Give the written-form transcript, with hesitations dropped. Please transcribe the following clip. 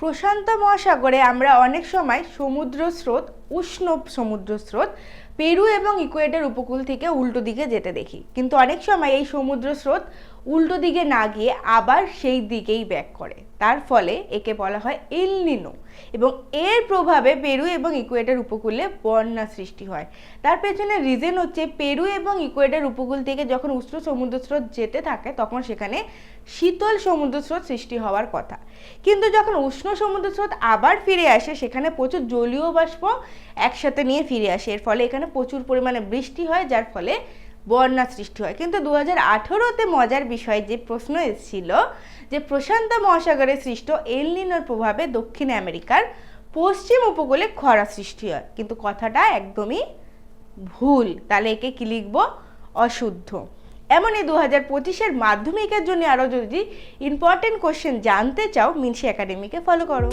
প্রশান্ত মহাসাগরে আমরা অনেক সময় সমুদ্র স্রোত, উষ্ণ সমুদ্র স্রোত পেরু এবং ইকুয়েডর উপকূল থেকে উল্টো দিকে যেতে দেখি, কিন্তু অনেক সময় এই সমুদ্র স্রোত উল্টো দিকে না গিয়ে আবার সেই দিকেই ব্যাক করে। তার ফলে একে বলা হয় এল নিনো, এবং এর প্রভাবে পেরু এবং ইকুয়েডর উপকূলে বন্যা সৃষ্টি হয়। তার পেছনে রিজন হচ্ছে পেরু এবং ইকুয়েডর উপকূল থেকে যখন উষ্ণ সমুদ্র স্রোত যেতে থাকে তখন সেখানে শীতল সমুদ্র স্রোত সৃষ্টি হওয়ার কথা, কিন্তু যখন উষ্ণ সমুদ্র স্রোত আবার ফিরে আসে সেখানে প্রচুর জলীয় বাষ্প একসাথে নিয়ে ফিরে আসে। এর ফলে এখানে প্রচুর পরিমাণে বৃষ্টি হয়, যার ফলে বন্যা সৃষ্টি হয়। কিন্তু 2018-তে মজার বিষয় যে প্রশ্ন এসেছিল যে প্রশান্ত মহাসাগরে সৃষ্ট এল নিনোর প্রভাবে দক্ষিণ আমেরিকার পশ্চিম উপকূলে খরা সৃষ্টি হয়, কিন্তু কথাটা একদমই ভুল। তাহলে একে কি লিখবো? অশুদ্ধ। এমনই 2025-এর মাধ্যমিকের জন্য আরও যদি ইম্পর্টেন্ট কোশ্চেন জানতে চাও, মিনসি একাডেমিকে ফলো করো।